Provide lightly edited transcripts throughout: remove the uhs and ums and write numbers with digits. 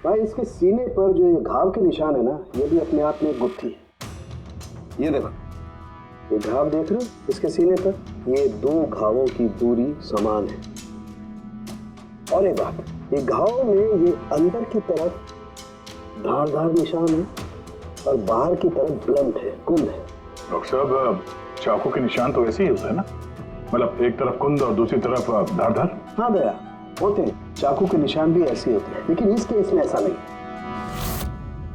भाई इसके सीने पर जो ये घाव के निशान है ना, ये भी अपने आप में एक गुत्थी है। ये देखो, ये घाव देख रहे हो इसके सीने पर, ये दो घावों की दूरी समान है। और एक बात, ये घाव में ये अंदर की तरफ धारदार निशान है और बाहर की तरफ ब्लंट है, कुंद है। डॉक्टर साहब, चाकू के निशान तो ऐसे ही होते हैं ना, मतलब एक तरफ कुंद और दूसरी तरफ धारदार। हाँ दया, होते हैं, चाकू के निशान भी ऐसे होते हैं, लेकिन इस केस में ऐसा नहीं।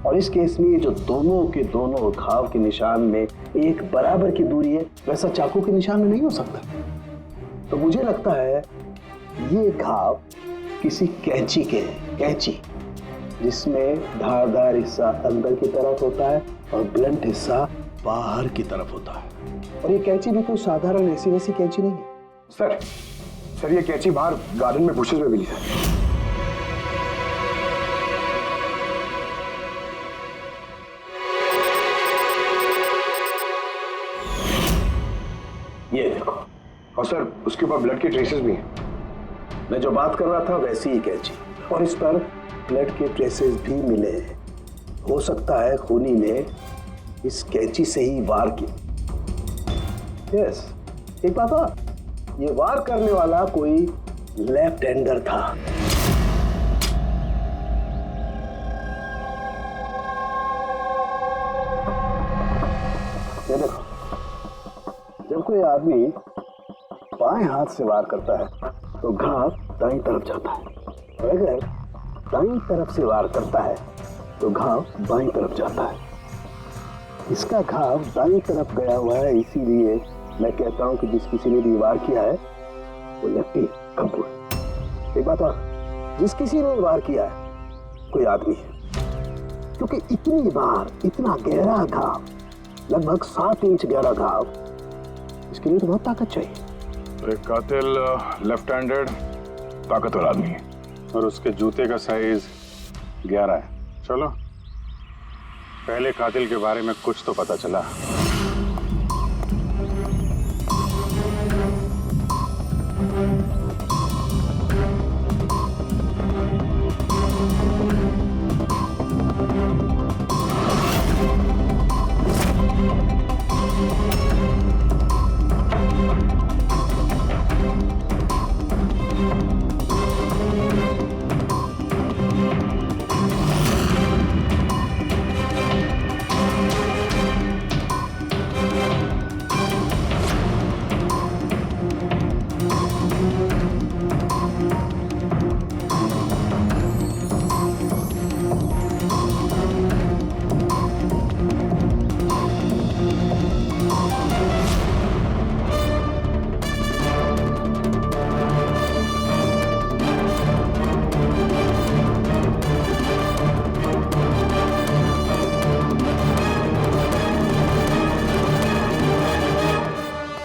और इस केस में जो दोनों के दोनों घाव के निशान में एक बराबर की दूरी है, वैसा चाकू के निशान में नहीं हो सकता। तो मुझे लगता है ये घाव किसी कैंची के हैं, कैंची जिसमें धारदार हिस्सा अंदर की तरफ होता है और ब्लंट हिस्सा बाहर की तरफ होता है। और ये कैंची भी कोई साधारण ऐसी वैसी कैंची नहीं है। सर ये कैंची बाहर गार्डन में बुशेस में मिली है। ये देखो, और सर उसके ऊपर ब्लड के ट्रेसेस भी हैं। मैं जो बात कर रहा था वैसी ही कैंची, और इस पर ब्लड के ट्रेसेस भी मिले हैं। हो सकता है खूनी ने इस कैंची से ही वार किया। यस, एक बात और, ये वार करने वाला कोई लेफ्ट हैंडर था। ये देखो, जब कोई आदमी बाएं हाथ से वार करता है तो घाव दाईं तरफ जाता है, और अगर दाईं तरफ से वार करता है तो घाव बाईं तरफ जाता है। इसका घाव दाईं तरफ गया हुआ है, इसीलिए मैं कहता हूं कि जिस किसी ने भी वार किया है वो लेफ्टी कपूर। एक बात और, जिस किसी ने वार किया है कोई आदमी है, क्योंकि इतनी बार इतना गहरा घाव, लगभग 7 इंच गहरा घाव, इसके लिए तो बहुत ताकत चाहिए। एक कातिल लेफ्ट हैंडेड ताकतवर आदमी है, और उसके जूते का साइज 11 है। चलो, पहले कातिल के बारे में कुछ तो पता चला।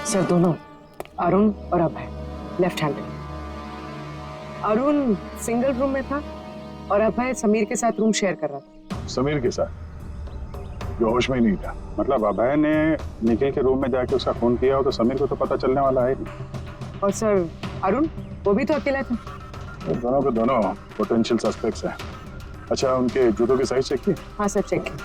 सर दोनों, अरुण और Abhay, left handed. Arun single room में था और अभय समीर के साथ रूम शेयर कर रहा था। समीर के साथ, जो होश में ही नहीं था। मतलब अभय ने निखिल के रूम में जाके उसका खून किया हो तो समीर को तो पता चलने वाला है नहीं। और सर अरुण, वो भी तो अकेला था। दोनों के दोनों पोटेंशियल सस्पेक्ट्स हैं। अच्छा, उनके जूतों की साइज चेक की? हाँ सर, चेक किया।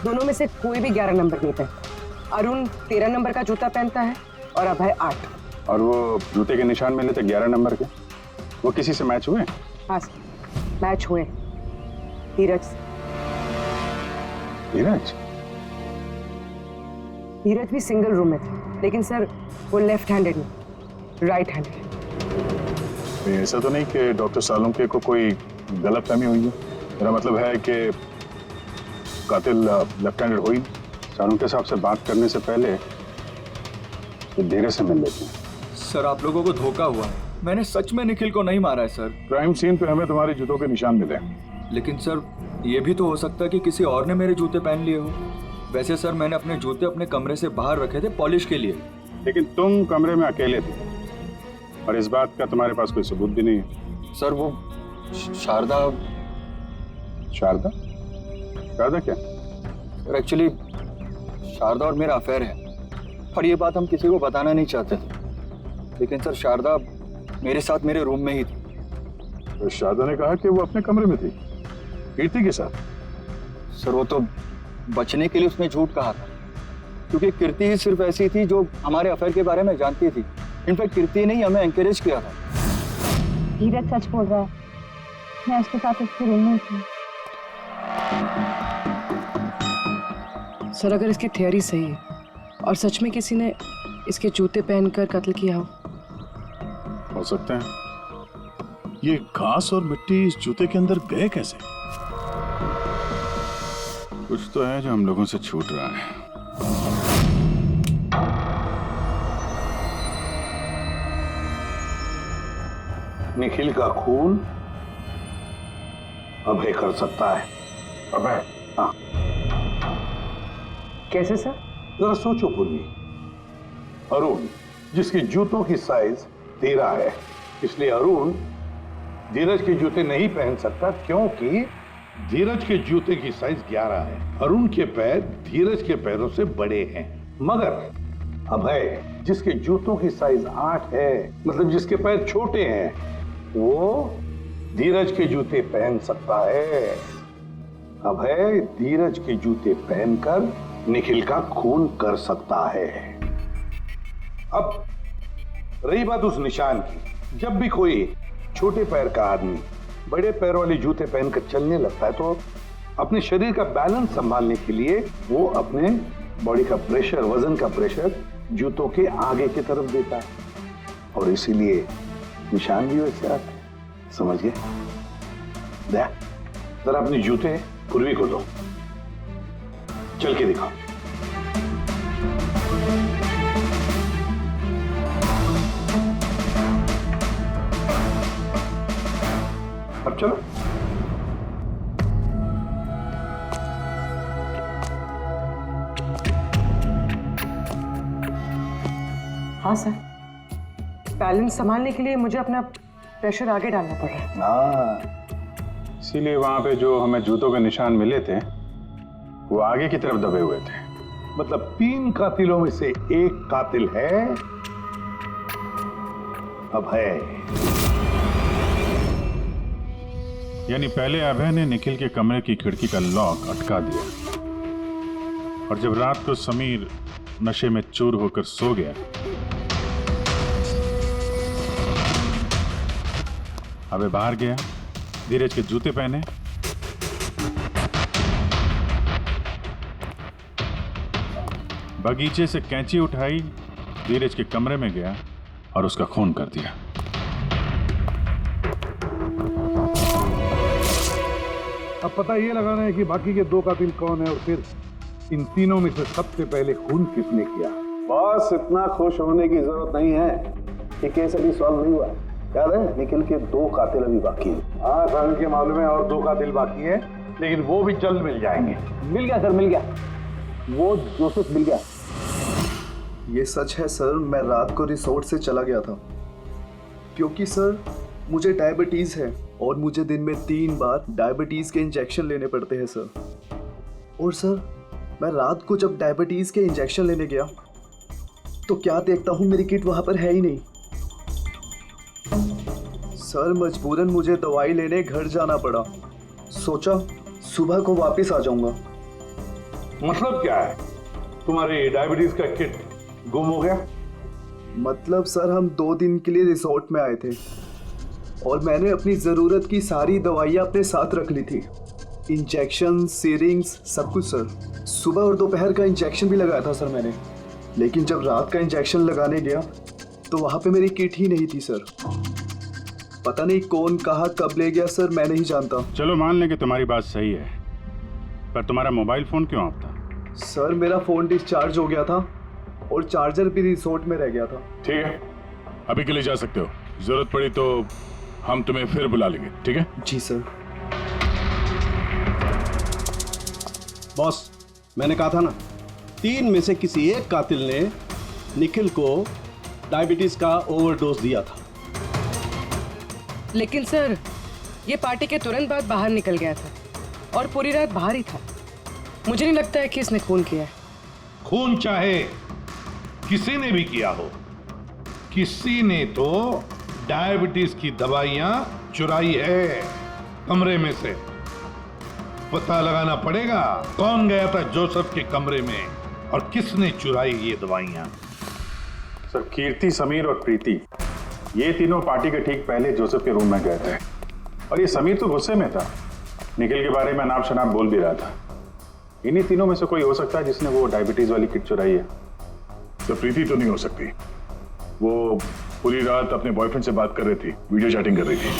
दोनों में से कोई भी 11 नंबर नहीं पहनता। अरुण 13 नंबर का जूता पहनता है और अभय 8। और वो जूते के निशान मिले थे 11 नंबर के, वो किसी से मैच हुए? हाँ सर, मैच हुए। धीरज। धीरज? धीरज भी सिंगल रूम में था, लेकिन सर वो लेफ्ट हैंडेड नहीं, राइट हैंडेड। ऐसा तो नहीं कि डॉक्टर सालुंके को कोई गलतफहमी हुई है? मेरा मतलब है कि कातिल लेफ्ट हैंडेड हुई। सालुंके साहब से बात करने से पहले धीरे से मिल लेते हैं। सर आप लोगों को धोखा हुआ है, मैंने सच में निखिल को नहीं मारा है सर। क्राइम सीन पे हमें तुम्हारे जूतों के निशान मिले। लेकिन सर ये भी तो हो सकता है कि किसी और ने मेरे जूते पहन लिए हो। वैसे सर मैंने अपने जूते अपने कमरे से बाहर रखे थे पॉलिश के लिए। लेकिन तुम कमरे में अकेले थे और इस बात का तुम्हारे पास कोई सबूत भी नहीं है। सर वो शारदा। शारदा? शारदा क्या? एक्चुअली शारदा और मेरा अफेयर है, और ये बात हम किसी को बताना नहीं चाहते थे। लेकिन सर शारदा मेरे साथ मेरे रूम में ही थी। तो शारदा ने कहा कि वो अपने कमरे में थी। कीर्ति के साथ? सर वो तो बचने के लिए उसने झूठ कहा था, क्योंकि कीर्ति ही सिर्फ ऐसी थी जो हमारे अफेयर के बारे में जानती थी। इनफैक्ट कीर्ति ने ही हमें एंकरेज किया था। धीरज सच बोल रहा है, मैं उसके साथ उसके रूम में थी। सर अगर इसकी थियरी सही है और सच में किसी ने इसके जूते पहनकर कत्ल किया हो सकते हैं। ये घास और मिट्टी इस जूते के अंदर गए कैसे? कुछ तो है जो हम लोगों से छूट रहा है। निखिल का खून अभय कर सकता है। अभय? हाँ, कैसे सर? जरा सोचो पूर्वी। अरुण जिसके जूतों की साइज 13 है, इसलिए अरुण धीरज के जूते नहीं पहन सकता, क्योंकि धीरज के जूते की साइज 11 है। अरुण के पैर धीरज के पैरों से बड़े हैं। मगर अभय जिसके जूतों की साइज 8 है, मतलब जिसके पैर छोटे हैं, वो धीरज के जूते पहन सकता है। अभय धीरज के जूते पहनकर निखिल का खून कर सकता है। अब रही बात उस निशान की, जब भी कोई छोटे पैर का आदमी बड़े पैर वाले जूते पहनकर चलने लगता है तो अपने शरीर का बैलेंस संभालने के लिए वो अपने बॉडी का प्रेशर, वजन का प्रेशर जूतों के आगे की तरफ देता है, और इसीलिए निशान भी वैसे आते हैं। समझ गए? जरा अपने जूते पूर्वी को दो, चल के दिखाओ। अब चलो। हाँ सर, बैलेंस संभालने के लिए मुझे अपना प्रेशर आगे डालना पड़ रहा है। हाँ, इसीलिए वहां पे जो हमें जूतों के निशान मिले थे वो आगे की तरफ दबे हुए थे। मतलब 3 कातिलों में से एक कातिल है अभय। यानी पहले अभय ने निखिल के कमरे की खिड़की का लॉक अटका दिया, और जब रात को समीर नशे में चूर होकर सो गया, अभय बाहर गया, धीरज के जूते पहने, बगीचे से कैंची उठाई, धीरज के कमरे में गया और उसका खून कर दिया। अब पता ये लगाना है कि बाकी के 2 कातिल कौन है और फिर इन तीनों में से सबसे पहले खून किसने किया। बस इतना खुश होने की जरूरत नहीं है कि केस अभी सॉल्व नहीं हुआ। याद है, निखिल के 2 कातिल अभी बाकी हैं। हाँ सर, के मालूम है, और 2 कातिल बाकी है, लेकिन वो भी जल्द मिल जाएंगे। मिल गया सर, मिल गया, वो जोसेफ मिल गया। ये सच है सर, मैं रात को रिसोर्ट से चला गया था क्योंकि सर मुझे डायबिटीज़ है और मुझे दिन में 3 बार डायबिटीज़ के इंजेक्शन लेने पड़ते हैं सर। और सर मैं रात को जब डायबिटीज़ के इंजेक्शन लेने गया तो क्या देखता हूँ मेरी किट वहाँ पर है ही नहीं। सर मजबूरन मुझे दवाई लेने घर जाना पड़ा। सोचा सुबह को वापस आ जाऊँगा। मतलब क्या है, तुम्हारी डायबिटीज का किट गुम हो गया? मतलब सर हम 2 दिन के लिए रिसोर्ट में आए थे और मैंने अपनी ज़रूरत की सारी दवाइयाँ अपने साथ रख ली थी, इंजेक्शन, सीरिंग्स, सब कुछ सर। सुबह और दोपहर का इंजेक्शन भी लगाया था सर मैंने, लेकिन जब रात का इंजेक्शन लगाने गया तो वहाँ पे मेरी किट ही नहीं थी सर। पता नहीं कौन कहाँ कब ले गया सर, मैं नहीं जानता। चलो मान लें कि तुम्हारी बात सही है, पर तुम्हारा मोबाइल फोन क्यों ऑफ था? सर मेरा फ़ोन डिस्चार्ज हो गया था और चार्जर भी रिसोर्ट में रह गया था। ठीक है, अभी के लिए जा सकते हो, जरूरत पड़ी तो हम तुम्हें फिर बुला लेंगे। ठीक है? जी सर। बॉस, मैंने कहा था ना, 3 में से किसी एक कातिल ने निखिल को डायबिटीज का ओवरडोज दिया था। लेकिन सर ये पार्टी के तुरंत बाद बाहर निकल गया था और पूरी रात बाहर ही था। मुझे नहीं लगता है कि इसने खून किया है। खून चाहे किसी ने भी किया हो, किसी ने तो डायबिटीज की दवाइयां चुराई है कमरे में से। पता लगाना पड़ेगा कौन गया था जोसेफ के कमरे में और किसने चुराई ये दवाइयां। सर, कीर्ति, समीर और प्रीति ये तीनों पार्टी के ठीक पहले जोसेफ के रूम में गए थे और ये समीर तो गुस्से में था, निखिल के बारे में अनाप शनाप बोल भी रहा था। इन्हीं तीनों में से कोई हो सकता है जिसने वो डायबिटीज वाली किट चुराई है। तो प्रीति तो नहीं हो सकती, वो पूरी रात अपने बॉयफ्रेंड से बात कर रही थी, वीडियो चैटिंग कर रही थी।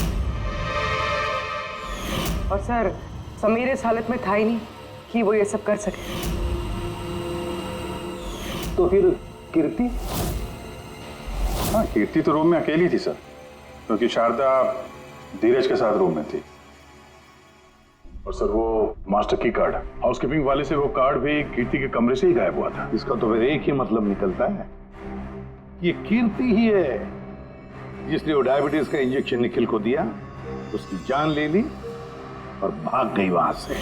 और सर, समीर इस हालत में था ही नहीं कि वो ये सब कर सके। तो फिर कीर्ति? हाँ, कीर्ति तो रूम में अकेली थी सर, क्योंकि शारदा धीरज के साथ रूम में थी। और सर वो मास्टर की कार्ड, हाउसकीपिंग वाले से वो कार्ड भी कीर्ति के कमरे से ही गायब हुआ था। इसका तो फिर एक ही मतलब निकलता है, ये कीर्ति ही है जिसने वो डायबिटीज का इंजेक्शन निखिल को दिया, उसकी जान ले ली और भाग गई वहां से।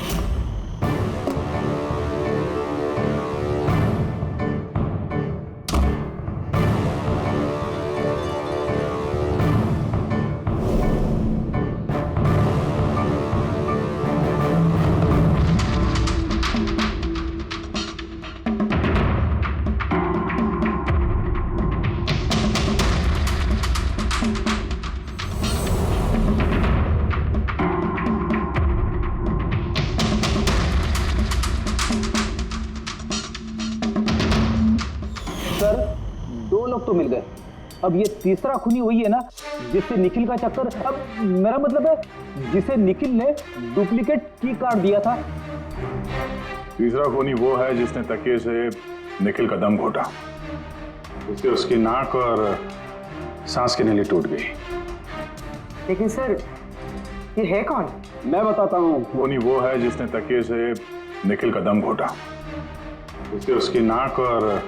दो लोग तो मिल गए, अब ये तीसरा खूनी वही है ना जिससे निखिल का चक्कर। अब मेरा मतलब है जिसे निखिल ने डुप्लीकेट की कार्ड दिया था। तीसरा खूनी वो है जिसने तकिए से निखिल का दम घोटा, उससे उसकी नाक और सांस की नली टूट गई। लेकिन सर, ये है कौन? मैं बताता हूँ। खूनी वो है जिसने तकिए से निखिल का दम घोटा, उससे उसकी नाक और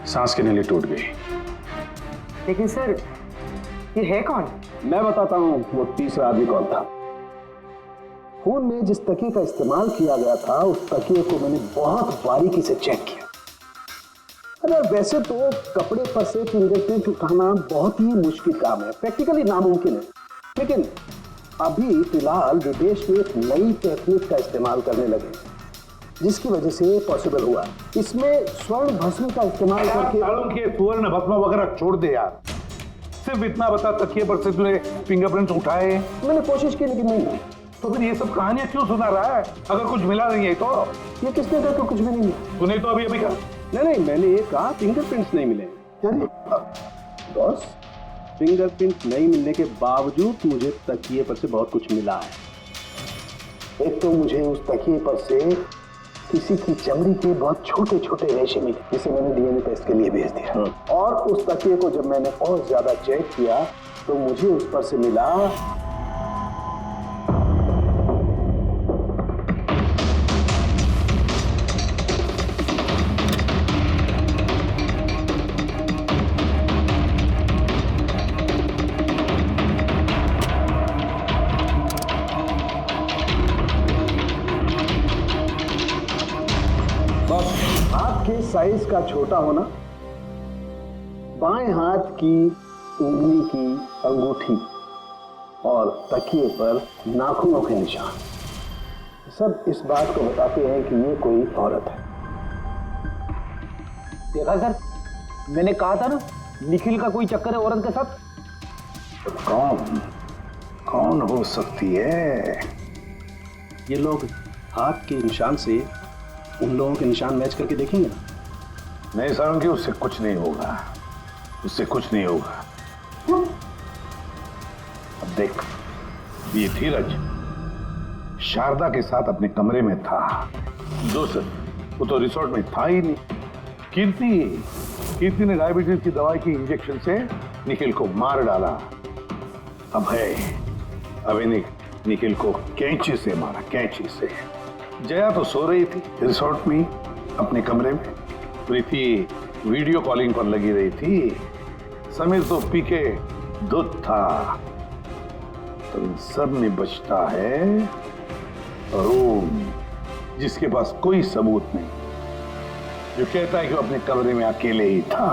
सांस की नली टूट गई। लेकिन सर, ये है कौन? मैं बताता हूँ वो तीसरा आदमी कौन था। खून में जिस तकिए का इस्तेमाल किया गया था उस तकिए को मैंने बहुत बारीकी से चेक किया। अरे वैसे तो कपड़े पर से फिंगरप्रिंट उठाना बहुत ही मुश्किल काम है, प्रैक्टिकली नामुमकिन है, लेकिन अभी फिलहाल विदेश में एक नई टेक्निक का इस्तेमाल करने लगे जिसकी वजह से पॉसिबल हुआ। इसमें स्वर्ण भस्म का इस्तेमाल करके। स्वर्ण भस्म वगैरह छोड़ दे यार, सिर्फ इतना बता तकिए पर से तूने फिंगरप्रिंट्स उठाए? मैंने कोशिश की लेकिन नहीं। तो फिर ये सब कहानियां क्यों सुना रहा है अगर कुछ मिला नहीं है तो? ये किसने कहा कुछ भी नहीं मिला? तूने तो अभी कहा। नहीं, मैंने ये कहा फिंगरप्रिंट्स नहीं मिले। बॉस, फिंगरप्रिंट नहीं मिलने के बावजूद मुझे तकिए पर से बहुत कुछ मिला है। एक तो मुझे उस तकिए पर से किसी की चमड़ी के बहुत छोटे छोटे रेशे मिले जिसे मैंने डीएनए टेस्ट के लिए भेज दिया। और उस तकिए को जब मैंने और ज्यादा चेक किया तो मुझे उस पर से मिला साइज का छोटा होना, बाएं हाथ की उंगली की अंगूठी और तकिए पर नाखूनों के निशान, सब इस बात को बताते हैं कि ये कोई औरत है। देखा सर, मैंने कहा था ना निखिल का कोई चक्कर है औरत के साथ। कौन हो सकती है? ये लोग हाथ के निशान से उन लोगों के निशान मैच करके देखेंगे ना। नहीं सारंगी, उससे कुछ नहीं होगा, उससे कुछ नहीं होगा। अब देख, ये धीरज शारदा के साथ अपने कमरे में था, जोसेफ वो तो रिसोर्ट में था ही नहीं। कीर्ति ने डायबिटीज की दवाई की इंजेक्शन से निखिल को मार डाला। अब निखिल को कैंची से मारा, कैंची से। जया तो सो रही थी रिसोर्ट में अपने कमरे में, प्रीति वीडियो कॉलिंग पर लगी रही थी, समीर तो पी के धुत था। तो इन सब में बचता है अरुण, जिसके पास कोई सबूत नहीं, जो कहता है कि वो अपने कमरे में अकेले ही था।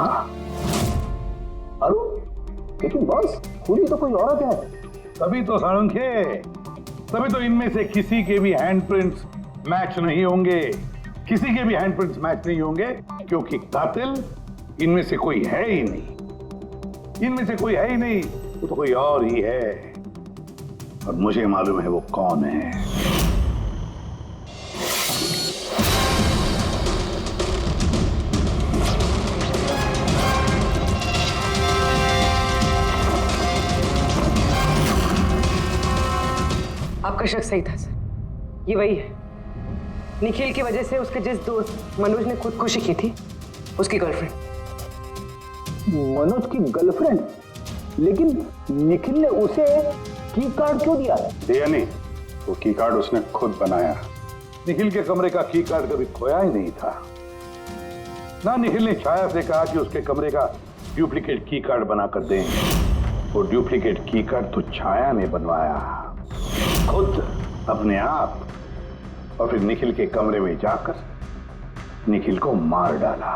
अरुण? लेकिन बॉस, खूनी तो कोई औरत है। तभी तो सारंगे तभी तो इनमें से किसी के भी हैंडप्रिंट्स मैच नहीं होंगे, किसी के भी हैंडप्रिंट्स मैच नहीं होंगे, क्योंकि कातिल इनमें से कोई है ही नहीं। इनमें से कोई है ही नहीं, वो तो कोई और ही है, और मुझे मालूम है वो कौन है। आपका शक सही था सर, ये वही है। निखिल की वजह से उसके जिस दोस्त मनोज ने खुदकुशी की थी, उसकी गर्लफ्रेंड। मनोज की गर्लफ्रेंड? लेकिन निखिल ने उसे की कार्ड क्यों दिया? दिया नहीं, वो की कार्ड उसने खुद बनाया। निखिल के कमरे का की कार्ड कभी खोया ही नहीं था ना। निखिल ने छाया से कहा कि उसके कमरे का डुप्लीकेट की कार्ड बनाकर देंगे। वो डुप्लीकेट की कार्ड तो छाया ने बनवाया खुद, अपने आप, और फिर निखिल के कमरे में जाकर निखिल को मार डाला।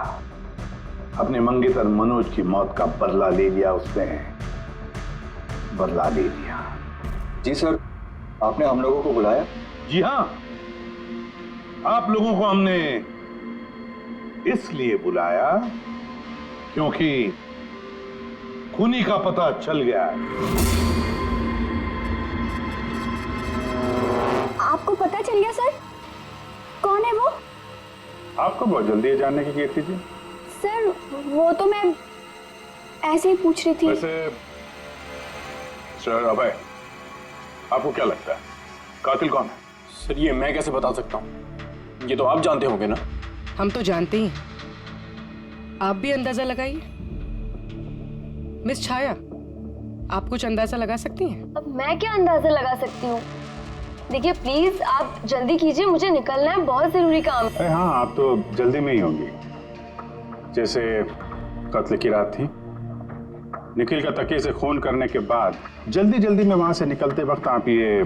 अपने मंगेतर मनोज की मौत का बदला ले लिया उसने, बदला ले लिया। जी सर, आपने हम लोगों को बुलाया? जी हां, आप लोगों को हमने इसलिए बुलाया क्योंकि खूनी का पता चल गया है। आपको पता चल गया सर? कौन है वो? आपको बहुत जल्दी है जानने की, कीर्ति जी। सर वो तो मैं ऐसे ही पूछ रही थी। वैसे सर अभय, आपको क्या लगता है कातिल कौन है? सर ये मैं कैसे बता सकता हूँ, ये तो आप जानते होंगे ना। हम तो जानते ही हैं, आप भी अंदाजा लगाइए। मिस छाया, आप कुछ अंदाजा लगा सकती हैं? अब मैं क्या अंदाजा लगा सकती हूँ? देखिए प्लीज आप जल्दी कीजिए, मुझे निकलना है, बहुत जरूरी काम है। अरे हाँ, आप तो जल्दी में ही होंगी। जैसे कत्ल की रात थी, निखिल का तकिए से खून करने के बाद जल्दी जल्दी में वहां से निकलते वक्त आप ये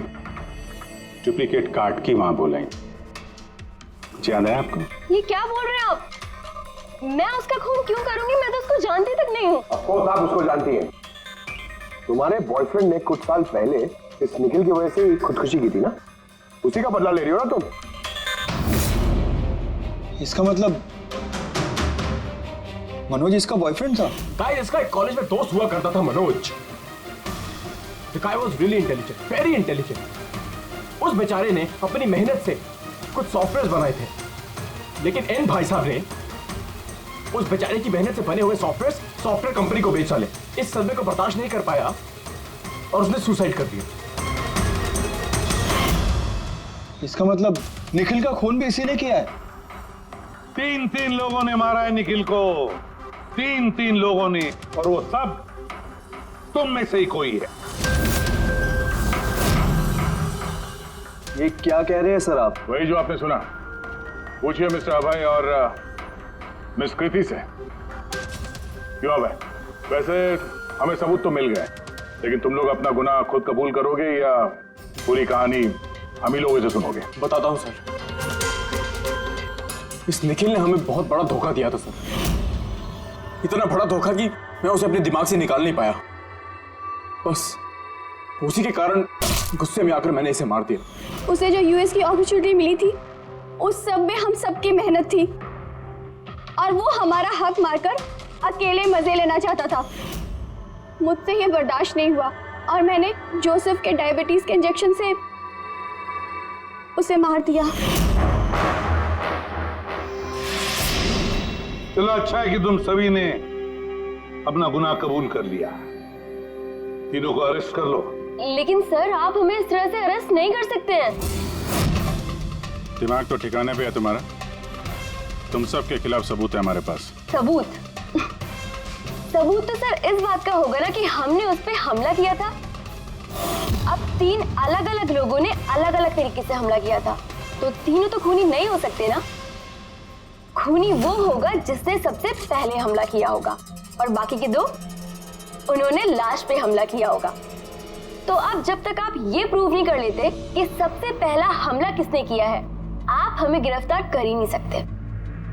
डुप्लीकेट कार्ड की वहां बोलेंगे। याद है आपको? ये क्या बोल रहे हैं आप? मैं उसका खून क्यों करूंगी? मैं तो उसको जानती तक नहीं हूँ। ऑफ कोर्स आप उसको जानती हैं। तुम्हारे बॉयफ्रेंड ने कुछ साल पहले इस निखिल की वजह से खुदकुशी की थी ना, उसी का बदला ले रही हो ना तुम। इसका मतलब मनोज इसका बॉयफ्रेंड था? गाइस, इसका एक कॉलेज में दोस्त हुआ करता था Manoj. The guy was really intelligent, very intelligent। उस बेचारे ने अपनी मेहनत से कुछ सॉफ्टवेयर बनाए थे, लेकिन एन भाई साहब ने उस बेचारे की मेहनत से बने हुए सॉफ्टवेयर कंपनी को बेच डाले। इस सदमे को बर्दाश्त नहीं कर पाया और उसने सुसाइड कर दिया। इसका मतलब निखिल का खून भी इसी ने किया है? 3 लोगों ने मारा है निखिल को, 3 लोगों ने, और वो सब तुम में से ही कोई है। ये क्या कह रहे हैं सर आप? वही जो आपने सुना। पूछिए मिस्टर अभय और मिस कृति से। क्यों अभय? वैसे हमें सबूत तो मिल गए, लेकिन तुम लोग अपना गुनाह खुद कबूल करोगे या पूरी कहानी हम ही लोगों से सुनोगे? बताता हूं सर। इस निखिल ने हमें बहुत बड़ा धोखा दिया था सर, इतना बड़ा धोखा कि मैं उसे अपने दिमाग से निकाल नहीं पाया। बस उसी के कारण गुस्से में आकर मैंने इसे मार दिया। उसे जो यूएस की अपॉर्चुनिटी मिली थी, उस सब में हम सबकी मेहनत थी, और वो हमारा हक मारकर अकेले मजे लेना चाहता था। मुझसे ये बर्दाश्त नहीं हुआ और मैंने जोसेफ के डायबिटीज के इंजेक्शन से उसे मार दिया। चलो अच्छा है कि तुम सभी ने अपना गुनाह कबूल कर लिया। तीनों को अरेस्ट कर लो। लेकिन सर आप हमें इस तरह से अरेस्ट नहीं कर सकते हैं। दिमाग तो ठिकाने पे है तुम्हारा। तुम सब के खिलाफ सबूत है हमारे पास। सबूत? सबूत तो सर इस बात का होगा ना कि हमने उस पे हमला किया था। अब 3 अलग अलग लोगों ने अलग अलग तरीके से हमला किया था, तो तीनों तो खूनी नहीं हो सकते ना। खूनी वो होगा जिसने सबसे पहले हमला किया होगा, और बाकी के 2 उन्होंने लाश पे हमला किया होगा। तो अब जब तक आप ये प्रूव नहीं कर लेते कि सबसे पहला हमला किसने किया है, आप हमें गिरफ्तार कर ही नहीं सकते।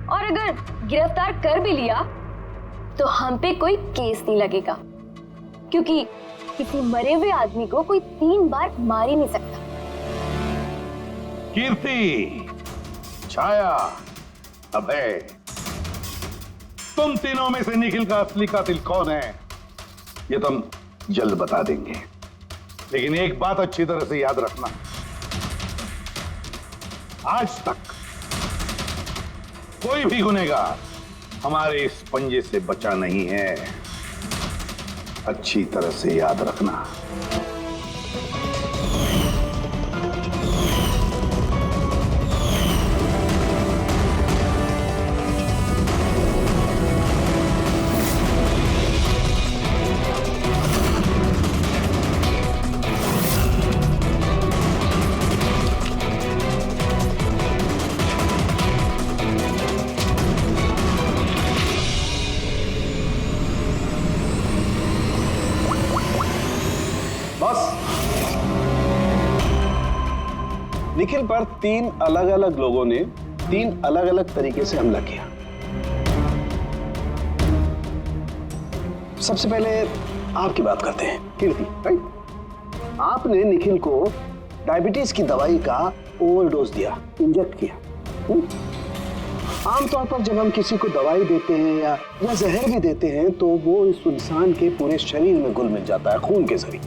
और अगर गिरफ्तार कर भी लिया तो हम पे कोई केस नहीं लगेगा, क्योंकि किसी मरे हुए आदमी को कोई 3 बार मार ही नहीं सकता। कीर्ति, छाया, अभय, तुम तीनों में से निखिल का असली कातिल कौन है ये तो हम जल्द बता देंगे, लेकिन एक बात अच्छी तरह से याद रखना, आज तक कोई भी गुनहगार हमारे इस पंजे से बचा नहीं है। अच्छी तरह से याद रखना। निखिल पर 3 अलग अलग लोगों ने 3 अलग अलग तरीके से हमला किया। सबसे पहले आपकी बात करते हैं, कीर्ति, राइट? आपने निखिल को डायबिटीज की दवाई का ओवरडोज दिया, इंजेक्ट किया। आमतौर पर जब हम किसी को दवाई देते हैं या जहर भी देते हैं तो वो इस इंसान के पूरे शरीर में घुल मिल जाता है, खून के जरिए।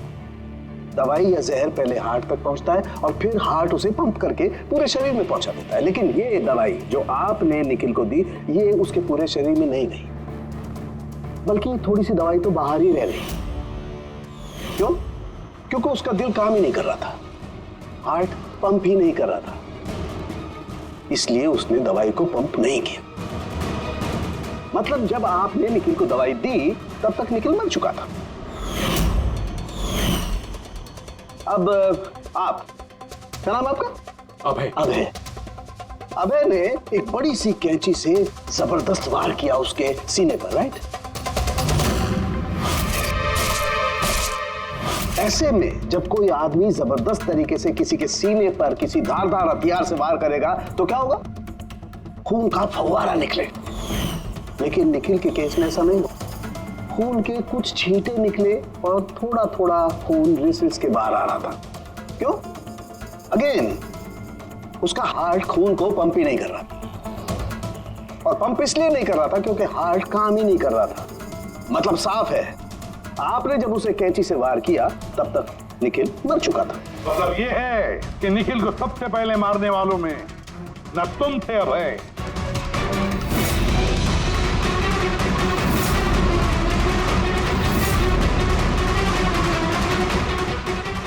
दवाई या जहर पहले हार्ट तक पहुंचता है और फिर हार्ट उसे पंप करके पूरे शरीर में पहुंचा देता है। लेकिन ये दवाई जो आपने निखिल को दी, ये उसके पूरे शरीर में नहीं गई, बल्कि थोड़ी सी दवाई तो बाहर ही रह गई। क्यों? क्योंकि उसका दिल काम ही नहीं कर रहा था, हार्ट पंप ही नहीं कर रहा था, इसलिए उसने दवाई को पंप नहीं किया। मतलब जब आपने निखिल को दवाई दी तब तक निखिल मर चुका था। अब आप, क्या नाम आपका? अभय। अभय। अभय ने एक बड़ी सी कैंची से जबरदस्त वार किया उसके सीने पर, राइट? ऐसे में जब कोई आदमी जबरदस्त तरीके से किसी के सीने पर किसी धारदार हथियार से वार करेगा तो क्या होगा? खून का फव्वारा निकले। लेकिन निखिल के केस में ऐसा नहीं हुआ। खून के कुछ छींटे निकले और थोड़ा थोड़ा खून रिसल्स के बाहर आ रहा था। क्यों? अगेन उसका हार्ट खून को पंप ही नहीं कर रहा था, और पंप इसलिए नहीं कर रहा था क्योंकि हार्ट काम ही नहीं कर रहा था। मतलब साफ है, आपने जब उसे कैंची से वार किया तब तक निखिल मर चुका था। मतलब ये है कि निखिल को सबसे पहले मारने वालों में न तुम थे अभय,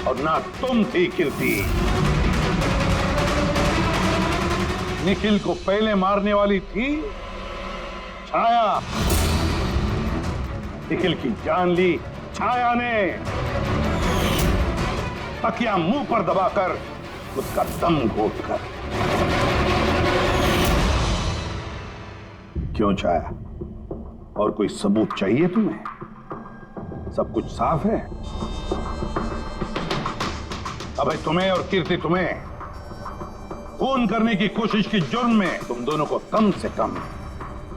और ना तुम थी कीर्ति। निखिल को पहले मारने वाली थी छाया। निखिल की जान ली छाया ने, तकिया मुंह पर दबाकर उसका दम घोटकर। क्यों छाया, और कोई सबूत चाहिए तुम्हें? सब कुछ साफ है। अबे तुम्हें और कीर्ति, तुम्हें खून करने की कोशिश की जुर्म में तुम दोनों को कम से कम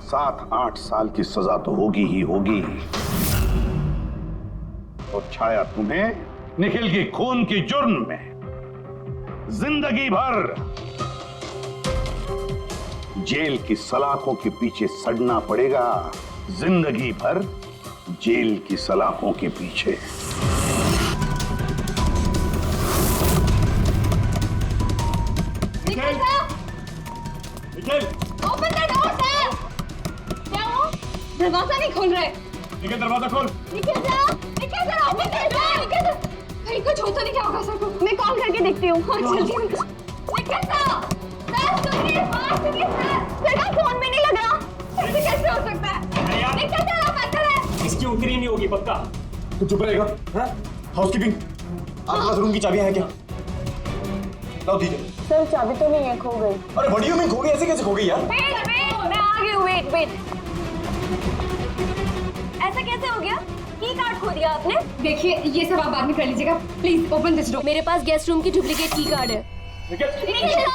7-8 साल की सजा तो होगी ही होगी। और छाया, तुम्हें निखिल की खून की जुर्म में जिंदगी भर जेल की सलाखों के पीछे सड़ना पड़ेगा। जिंदगी भर जेल की सलाखों के पीछे। Nikhil, open the door sir. क्या हो? दरवाजा नहीं खोल रहे। निखिल दरवाजा खोल। Nikhil sir, open the door. Nikhil, कहीं कुछ हो तो नहीं क्या होगा सर को? मैं कॉल करके देखती हूँ। हाँ जल्दी। निखिल सर, सुनिए, बात सुनिए सर का फोन भी नहीं लग रहा। ऐसे कैसे हो सकता है? निखिल सर, आप अंदर है। इसकी उतरी नहीं होगी पक्का। तू चुप रहेगा? हाउसकीपिंग, आपके पास रूम की चाबियां हैं क्या? लाओ दीजिए। सर चाबी तो नहीं है, खो गई। अरे व्हाट डू यू मीन खो गई? ऐसे कैसे खो गई यार? वेट, मैं आ गई हूँ। वेट। ऐसा कैसे हो गया? की कार्ड खो दिया आपने? देखिए ये सब आप बाद में कर लीजिएगा, प्लीज ओपन दिस डोर। मेरे पास गेस्ट रूम की डुप्लीकेट की कार्ड है। Nikhil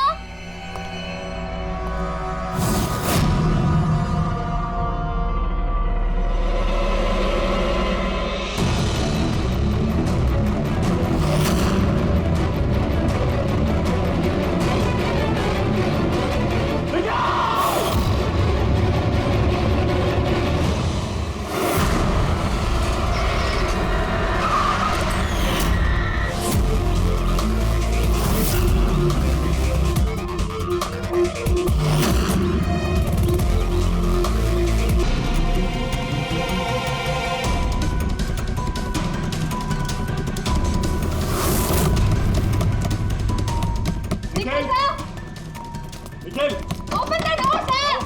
Nikhil open the door sir.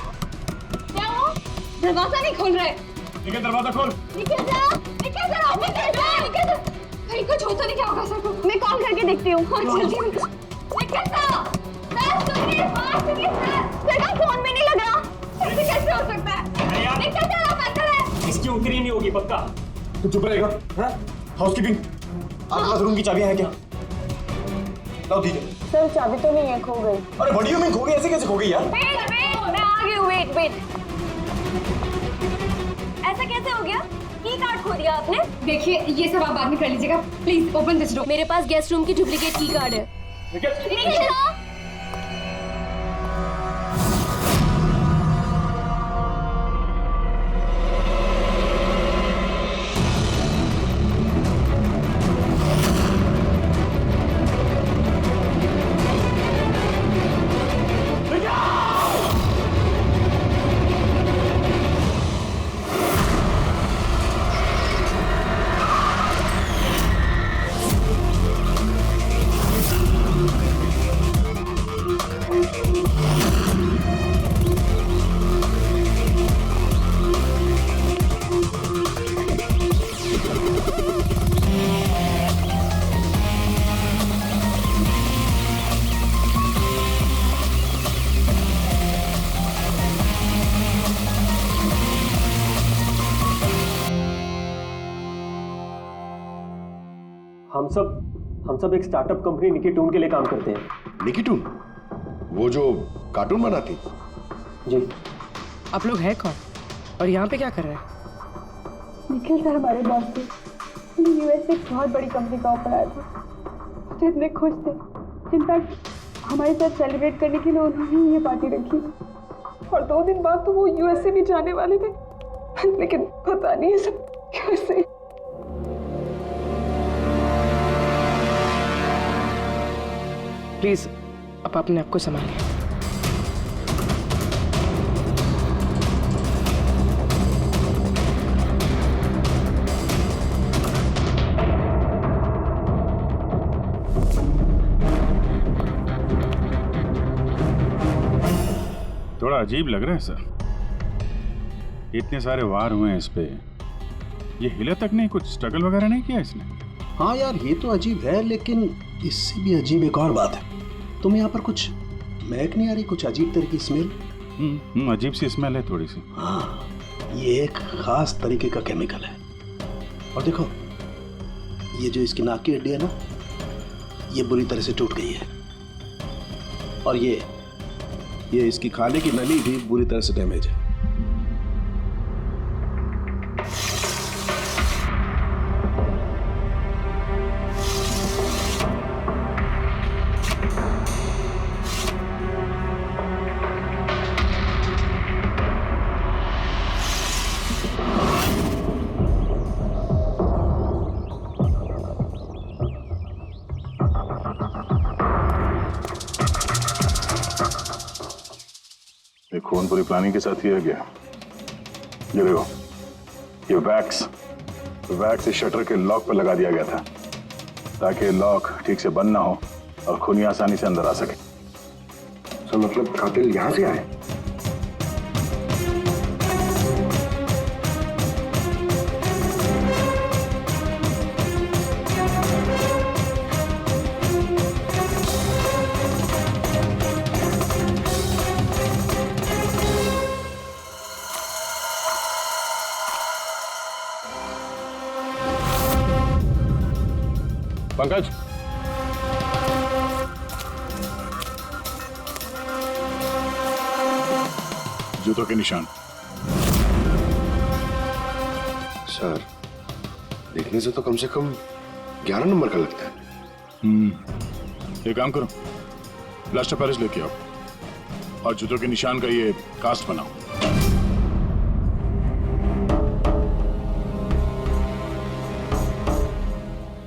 क्या हो? दरवाजा नहीं खोल रहे। निखिल दरवाजा खोल। Nikhil sir open the door. Nikhil sir भाई कुछ हो तो नहीं, क्या होगा सर को? मैं कॉल करके देखती हूँ। हाँ जल्दी। निखिल सर सुनिए, बात सुनिए सर का फोन में नहीं लग रहा। ऐसे कैसे हो सकता है? निखिल सर आप अंदर है। इसकी उतरी नहीं होगी पक्का। तू चुप रहेगा? हाउसकीपिंग, आपके पास रूम की चाबियां हैं क्या? लाओ दीजिए। सर चाबी तो नहीं है, खो गई। अरे बड़ियों में खो गई, ऐसे कैसे खो गई यार? वेट मैं आ गई हूँ। वेट ऐसा कैसे हो गया? की कार्ड खो दिया आपने? देखिए ये सब आप बाद में कर लीजिएगा, प्लीज ओपन दिस डोर। मेरे पास गेस्ट रूम की डुप्लीकेट की कार्ड है। निखिल हम सब एक स्टार्टअप कंपनी निकिटून के लिए काम करते हैं। निकिटून? वो जो कार्टून बनाती? जी। आप लोग हैं कौन और यहाँ पे क्या कर रहे हैं? निखिल सर हमारे बॉस थे। यूएस से एक बहुत बड़ी कंपनी का ऑफर आया था। तो इतने खुश थे, इनफैक्ट हमारे साथ सेलिब्रेट करने के लिए उन्होंने ये पार्टी रखी। और 2 दिन बाद तो वो यूएस से भी जाने वाले थे, लेकिन पता नहीं है सब कैसे। प्लीज आप अपने आप को संभालिए। थोड़ा अजीब लग रहा है सर, इतने सारे वार हुए हैं इस पे, ये हिला तक नहीं, कुछ स्ट्रगल वगैरह नहीं किया इसने? हाँ यार ये तो अजीब है, लेकिन इससे भी अजीब एक और बात है। तुम्हें यहाँ पर कुछ महक नहीं आ रही? कुछ अजीब तरह की स्मेल? अजीब सी स्मेल है थोड़ी सी। हाँ, ये एक खास तरीके का केमिकल है। और देखो ये जो इसकी नाक की हड्डी है ना, ये बुरी तरह से टूट गई है। और ये इसकी खाने की नली भी बुरी तरह से डैमेज है। ये खून पूरी प्लानिंग के साथ ही है गया। ये देखो, ये वैक्स इस शटर के लॉक पर लगा दिया गया था ताकि लॉक ठीक से बंद ना हो और खूनी आसानी से अंदर आ सके। तो मतलब कातिल यहां से आए? पंकज, जूतों के निशान। सर, देखने से तो कम 11 नंबर का लगता है। एक काम करो, प्लास्टर पेरिस लेके आओ और जूतों के निशान का ये कास्ट बनाओ।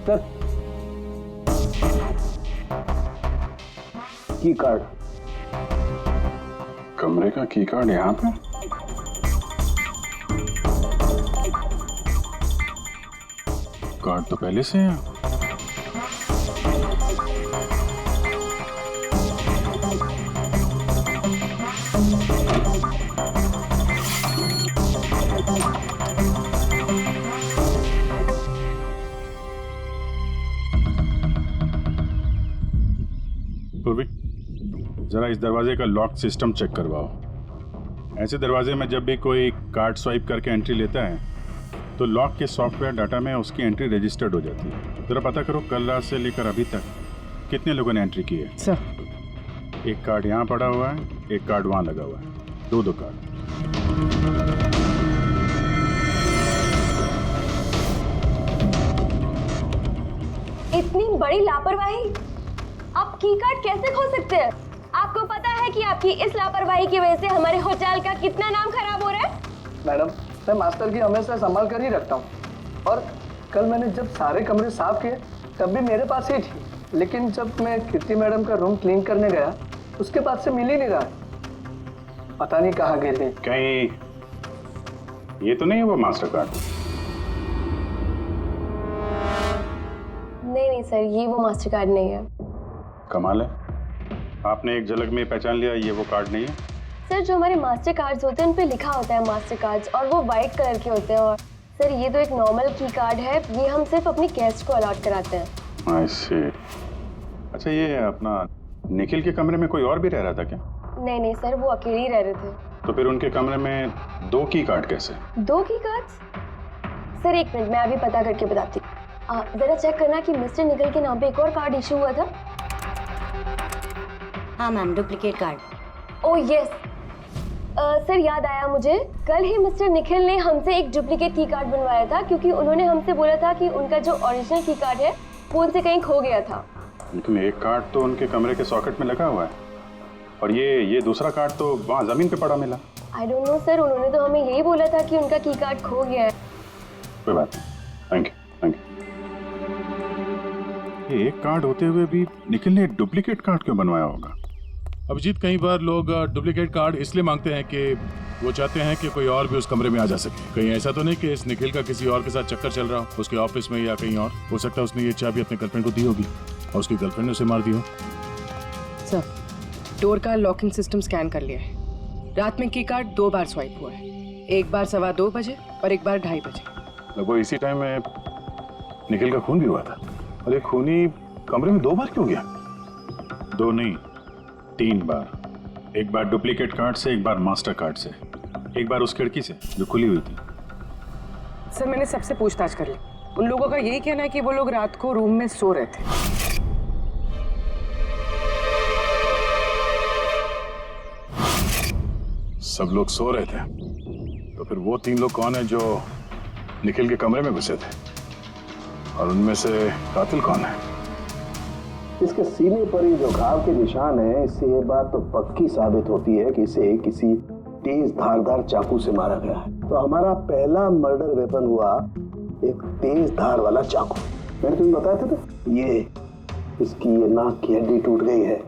सर की कार्ड। कमरे का की कार्ड यहाँ पे? कार्ड तो पहले से है। जरा इस दरवाजे का लॉक सिस्टम चेक करवाओ। ऐसे दरवाजे में जब भी कोई कार्ड स्वाइप करके एंट्री लेता है तो लॉक के सॉफ्टवेयर डाटा में उसकी एंट्री रजिस्टर्ड हो जाती है। जरा पता करो कल रात से लेकर अभी तक कितने लोगों ने एंट्री की है। सर एक कार्ड यहाँ पड़ा हुआ है, एक कार्ड वहाँ लगा हुआ है, दो कार्ड। इतनी बड़ी लापरवाही! आप की कार्ड कैसे खो सकते हैं? आपको पता है कि आपकी इस लापरवाही की वजह से हमारे होटल का कितना नाम खराब हो रहा है? मैडम, मैं मास्टर की हमेशा संभाल कर ही रखता हूँ, और कल मैंने जब सारे कमरे साफ किए तब भी मेरे पास ही थी, लेकिन जब मैं कीर्ति मैडम का रूम क्लीन करने गया उसके बाद से मिल ही नहीं रहा। पता नहीं कहाँ गए थे। कहीं ये तो नहीं वो मास्टर कार्ड? नहीं सर, ये वो मास्टर कार्ड नहीं है। कमाल है, आपने एक झलक में पहचान लिया ये वो कार्ड नहीं है। सर, जो हमारे मास्टर कार्ड्स होते हैं उन पे लिखा होता है मास्टर कार्ड्स, और वो वाइट कलर के होते हैं। और सर, ये तो एक नॉर्मल की कार्ड है, ये हम सिर्फ अपनी गेस्ट को अलॉट कराते हैं। आई सी। अच्छा, ये अपना निखिल के कमरे में कोई और भी रह रहा था क्या? नहीं सर, वो अकेले ही रह रहे थे। तो फिर उनके कमरे में 2 की कार्ड कैसे? 2 की कार्ड्स? सर एक मिनट, मैं अभी पता करके बताती हूँ। जरा चेक करना कि मिस्टर निखिल के नाम पे एक और कार्ड इशू हुआ था। हाँ ma'am, duplicate card. Oh yes sir, याद आया मुझे, कल ही मिस्टर निखिल ने हमसे एक डुप्लीकेट की कार्ड बनवाया था, क्योंकि उन्होंने हमसे बोला था कि उनका जो ओरिजिनल की कार्ड है वो उनसे कहीं खो गया था। लेकिन एक कार्ड तो उनके कमरे के सॉकेट में लगा हुआ है, और ये दूसरा कार्ड तो वहाँ जमीन पे पड़ा मिला। आई डोंट नो सर, उन्होंने तो हमें यही बोला था कि उनका की कार्ड खो गया है। कोई बात नहीं, थैंक यू। ये एक कार्ड होते हुए भी निखिल ने डुप्लीकेट कार्ड क्यों बनवाया होगा? अभिजीत, कई बार लोग डुप्लीकेट कार्ड इसलिए मांगते हैं कि वो चाहते हैं कि कोई और भी उस कमरे में आ जा सके। कहीं ऐसा तो नहीं कि इस निखिल का किसी और के साथ चक्कर चल रहा हो, उसके ऑफिस में या कहीं और? हो सकता है उसने ये चाबी अपने गर्लफ्रेंड को दी होगी और उसकी गर्लफ्रेंड ने उसे मार दी हो। सर, डोर का लॉकिंग सिस्टम स्कैन कर लिया है। रात में की कार्ड 2 बार स्वाइप हुआ है, एक बार 2:15 बजे और एक बार 2:30 बजे। लगभग इसी टाइम में निखिल का खून भी हुआ था। और एक खूनी कमरे में 2 बार क्यों गया? 2 नहीं, 3 बार। एक बार डुप्लीकेट कार्ड से, एक बार मास्टर कार्ड से, एक बार उस खिड़की से जो खुली हुई थी। सर, मैंने सबसे पूछताछ कर ली, उन लोगों का यही कहना है कि वो लोग रात को रूम में सो रहे थे। सब लोग सो रहे थे, तो फिर वो 3 लोग कौन है जो निखिल के कमरे में घुसे थे, और उनमें से कातिल कौन है? इसके सीने पर ही जो घाव के निशान है, इससे ये बात तो पक्की साबित होती है कि इसे किसी तेज धारदार चाकू से मारा गया है। तो हमारा पहला मर्डर वेपन हुआ एक तेज धार वाला चाकू। मैंने तुम्हें बताया था तो ये इसकी ये नाक की हड्डी टूट गई है,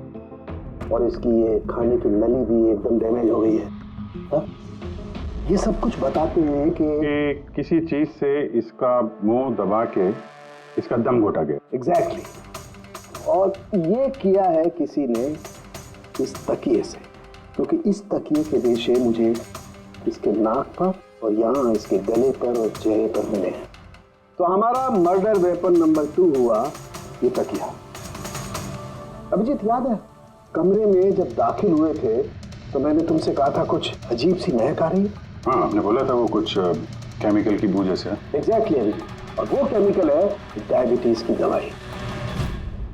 और इसकी ये खाने की नली भी एकदम डैमेज हो गई है। हा? ये सब कुछ बताते हैं कि किसी चीज से इसका मुंह दबा के इसका दम घोटा गया। एग्जैक्टली। और ये किया है किसी ने इस तकिए से, क्योंकि इस तकिए के रेशे मुझे इसके नाक पर और यहाँ इसके गले पर और चेहरे पर मिले हैं। तो हमारा मर्डर वेपन नंबर 2 हुआ ये तकिया। अभिजीत, याद है कमरे में जब दाखिल हुए थे तो मैंने तुमसे कहा था कुछ अजीब सी महक आ रही है? हाँ, आपने बोला था वो कुछ केमिकल की बू जैसे। एग्जैक्टली अभिजीत, और वो केमिकल है डायबिटीज की दवाई,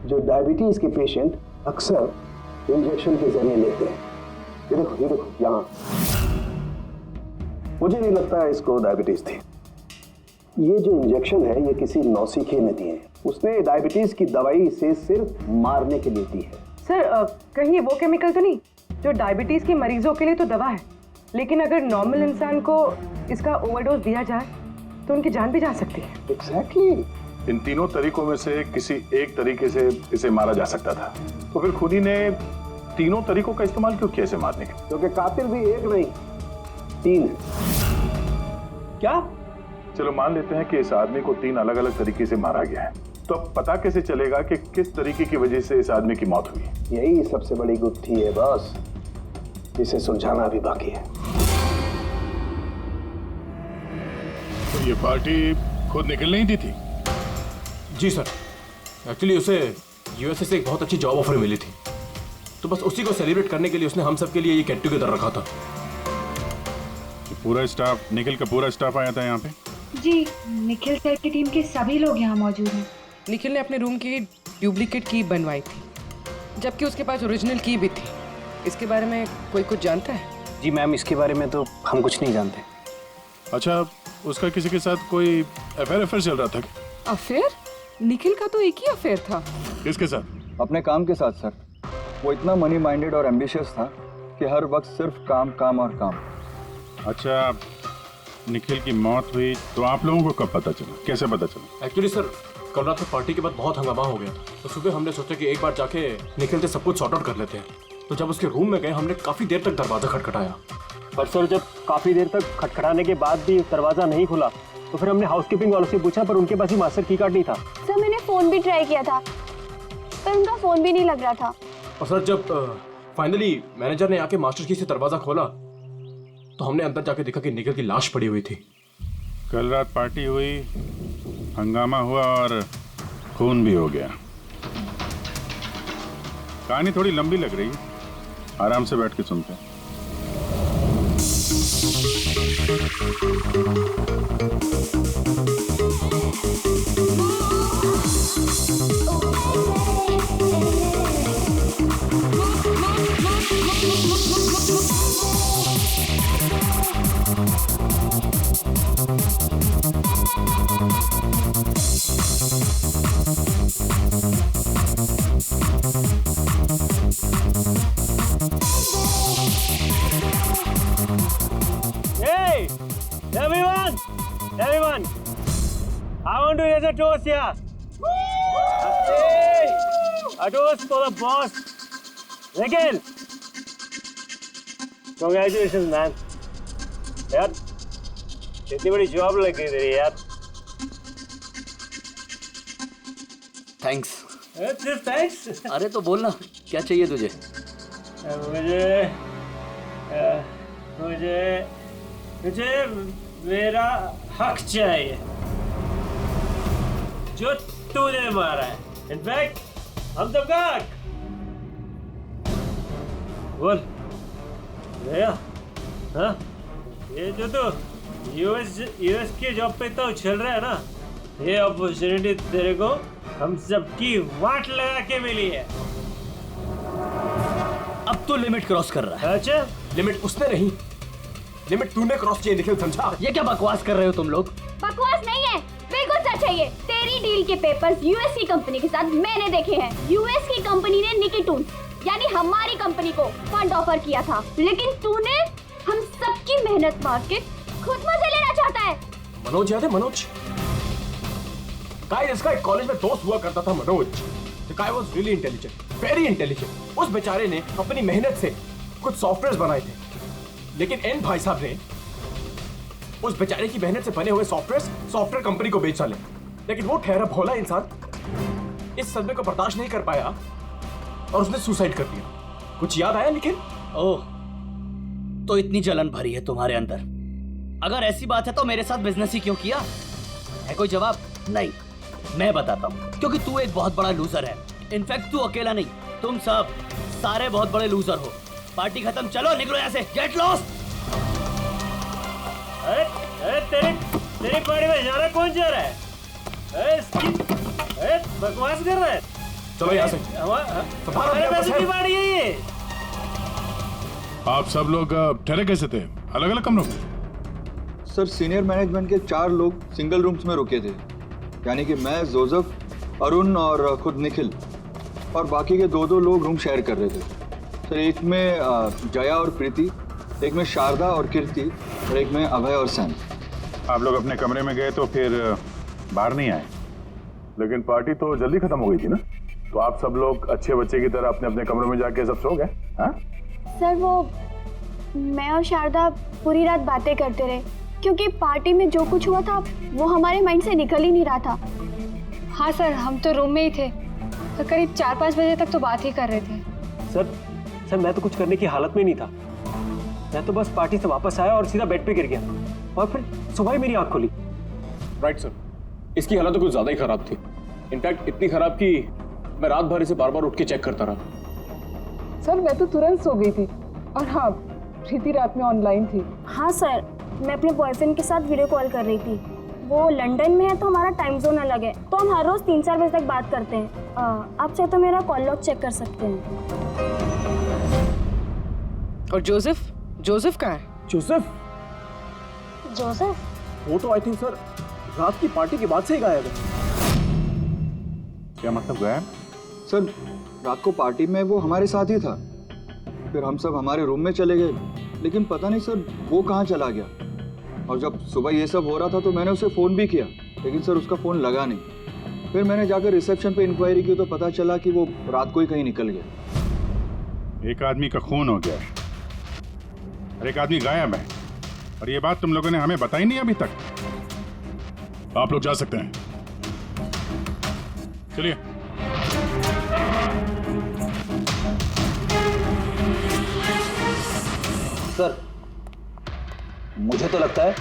जो डायबिटीज के पेशेंट अक्सर इंजेक्शन के जरिए लेते हैं। ये देखो यहाँ। मुझे नहीं लगता है इसको डायबिटीज थी। ये जो इंजेक्शन है ये किसी नौसिखे ने दिए हैं। उसने डायबिटीज की दवाई इसे सिर्फ मारने के लिए दी है। सर, कहीं वो केमिकल तो नहीं जो डायबिटीज के मरीजों के लिए तो दवा है, लेकिन अगर नॉर्मल इंसान को इसका ओवरडोज दिया जाए तो उनकी जान भी जा सकती है। एग्जैक्टली। इन तीनों तरीकों में से किसी एक तरीके से इसे मारा जा सकता था, तो फिर खूनी ने तीनों तरीकों का इस्तेमाल क्यों किया इसे मारने के? क्योंकि कातिल भी एक नहीं 3 है। क्या? चलो मान लेते हैं कि इस आदमी को 3 अलग अलग तरीके से मारा गया है, तो अब पता कैसे चलेगा कि किस तरीके की वजह से इस आदमी की मौत हुई? यही सबसे बड़ी गुत्थी है बॉस, जिसे सुलझाना भी बाकी है। तो ये पार्टी खुद निखिल नहीं दी थी? जी सर, एक्चुअली उसे यूएसए से एक बहुत अच्छी जॉब ऑफर मिली थी, तो बस उसी को सेलिब्रेट करने के लिए उसने हम सब के लिए ये गेट टुगेदर रखा था। पूरा स्टाफ, निखिल का पूरा स्टाफ आया था यहाँ पे? जी, निखिल सर की टीम के सभी लोग यहाँ मौजूद हैं। निखिल ने अपने रूम की डुप्लीकेट की बनवाई थी, जबकि उसके पास ओरिजिनल की भी थी। इसके बारे में कोई कुछ जानता है? जी मैम, इसके बारे में तो हम कुछ नहीं जानते। अच्छा, उसका किसी के साथ कोई अफेयर चल रहा था? अफेयर? निखिल का तो एक ही अफेयर था। किसके साथ? अपने काम के साथ सर। वो इतना मनी माइंडेड और एम्बिशियस था कि हर वक्त सिर्फ काम काम और काम। अच्छा, निखिल की मौत हुई तो आप लोगों को कब पता चला, कैसे पता चला? एक्चुअली सर, कल रात में पार्टी के बाद बहुत हंगामा हो गया था, तो सुबह हमने सोचा कि एक बार जाके निखिल से सब कुछ सॉर्ट आउट कर लेते हैं। तो जब उसके रूम में गए, हमने काफी देर तक दरवाजा खटखटाया। पर सर, जब काफी देर तक खटखटाने के बाद भी दरवाजा नहीं खुला तो फिर हमने हाउसकीपिंग वालों से पूछा, पर उनके पास भी मास्टर की कार्ड नहीं था। सर मैंने फोन भी ट्राई किया था, पर उनका फोन भी नहीं लग रहा था। और सर, जब फाइनली मैनेजर ने आके मास्टर की से दरवाजा खोला तो हमने अंदर जाके देखा कि निखिल की लाश पड़ी हुई थी। कल रात पार्टी हुई, हंगामा हुआ और खून भी हो गया। कहानी थोड़ी लंबी लग रही है, आराम से बैठ के सुनते हैं। Hey, everyone, I want to raise a toast here. Hey, a toast for the boss, Nikhil. Congratulations, man. यार, इतनी बड़ी जॉब लग गई तेरी यार। थैंक्स। सिर्फ थैंक्स? अरे तो बोलना, क्या चाहिए तुझे? मुझे मेरा हक चाहिए जो तूने मारा है। इनफैक्ट हम सबका हक। बोल भैया, हाँ, ये जो तो यूएस की जॉब पे तो चल रहा है ना, ये अपॉर्चुनिटी तेरे को हम सबकी वाट लगा के मिली है। अब तो लिमिट क्रॉस कर रहा है। अच्छा, लिमिट उसने नहीं, लिमिट तूने क्रॉस किया निखिल, समझा? ये क्या बकवास कर रहे हो तुम लोग? बकवास नहीं है, बिल्कुल सच है ये। तेरी डील के पेपर्स यूएस की कंपनी के साथ मैंने देखे हैं। यूएस की कंपनी ने निकिटून यानी हमारी कंपनी को फंड ऑफर किया था, लेकिन तूने हम सबकी मेहनत मार के खुद मजे लेना चाहता है। मनोज याद है? मनोज गाइस, इसका एक कॉलेज में दोस्त हुआ करता था Manoj. The guy was really intelligent, very intelligent. उस बेचारे ने अपनी मेहनत से कुछ सॉफ्टवेयर बनाए थे, लेकिन एन भाई साहब ने उस बेचारे की मेहनत से बने हुए सॉफ्टवेयर कंपनी को बेच डाले। लेकिन वो ठहरा भोला इंसान इस सदमे को बर्दाश्त नहीं कर पाया और उसने सुसाइड कर दिया। कुछ याद आया निखिल? ओह, तो इतनी जलन भरी है तुम्हारे अंदर। अगर ऐसी बात है तो मेरे साथ बिजनेस ही क्यों किया? है कोई जवाब? नहीं, मैं बताता हूँ। क्योंकि तू एक बहुत बड़ा लूजर है। इनफैक्ट तू अकेला नहीं, तुम सब सारे बहुत बड़े लूजर हो। पार्टी खत्म, चलो निकलो यहाँ से, गेट लॉस्ट। अरे तेरी पार्टी में जाना कौन जा रहा है? बकवास कर रहा है। चलो यहाँ से। हमारे पैसे की पार्टी है ये। आप सब लोग ठहरे कैसे थे? अलग अलग कमरों में? सर, सीनियर मैनेजमेंट के 4 लोग सिंगल रूम्स में रुके थे, यानी कि मैं, जोसेफ, अरुण और खुद निखिल, और बाकी के 2 लोग रूम शेयर कर रहे थे। सर, एक में जया और प्रीति, एक में शारदा और कीर्ति, और एक में अभय और सैम। आप लोग अपने कमरे में गए तो फिर बाहर नहीं आए, लेकिन पार्टी तो जल्दी खत्म हो गई थी ना, तो आप सब लोग अच्छे बच्चे की तरह अपने अपने कमरों में जाके सब सो गए? हाँ सर, वो मैं और शारदा पूरी रात बातें करते रहे, क्योंकि पार्टी में जो कुछ हुआ था वो हमारे माइंड से निकल ही नहीं रहा था। हाँ सर, हम तो रूम में ही थे, तो करीब 4-5 बजे तक तो बात ही कर रहे थे। सर, मैं तो कुछ करने की हालत में नहीं था। मैं तो बस पार्टी से वापस आया और सीधा बेड पे गिर गया, और फिर सुबह ही मेरी आंख खुली। राइट सर, इसकी हालत तो कुछ ज्यादा ही खराब थी। इनफैक्ट इतनी खराब कि मैं रात भर इसे बार बार उठ के चेक करता रहा। सर मैं तो तुरंत सो गई थी। और हाँ, प्रीति रात में ऑनलाइन थी। हाँ सर, मैं अपने बॉयफ्रेंड के साथ वीडियो कॉल कर रही थी। वो लंदन में है तो हमारा टाइम जोन अलग है, तो हम हर रोज 3-4 बजे तक बात करते हैं। आप चाहे तो मेरा कॉल लॉग चेक कर सकते हैं। और जोसेफ? जोसेफ कहाँ है? जोसेफ? जोसेफ? वो तो आई थिंक सर रात की पार्टी के बाद से ही गायब है। क्या मतलब गायब? सर रात को पार्टी में वो हमारे साथ ही था, फिर हम सब हमारे रूम में चले गए, लेकिन पता नहीं सर वो कहाँ चला गया। और जब सुबह ये सब हो रहा था तो मैंने उसे फ़ोन भी किया, लेकिन सर उसका फ़ोन लगा नहीं। फिर मैंने जाकर रिसेप्शन पे इंक्वायरी की तो पता चला कि वो रात को ही कहीं निकल गया। एक आदमी का खून हो गया है और एक आदमी गायब है, और ये बात तुम लोगों ने हमें बताई नहीं अभी तक। आप लोग जा सकते हैं, चलिए। सर मुझे तो लगता है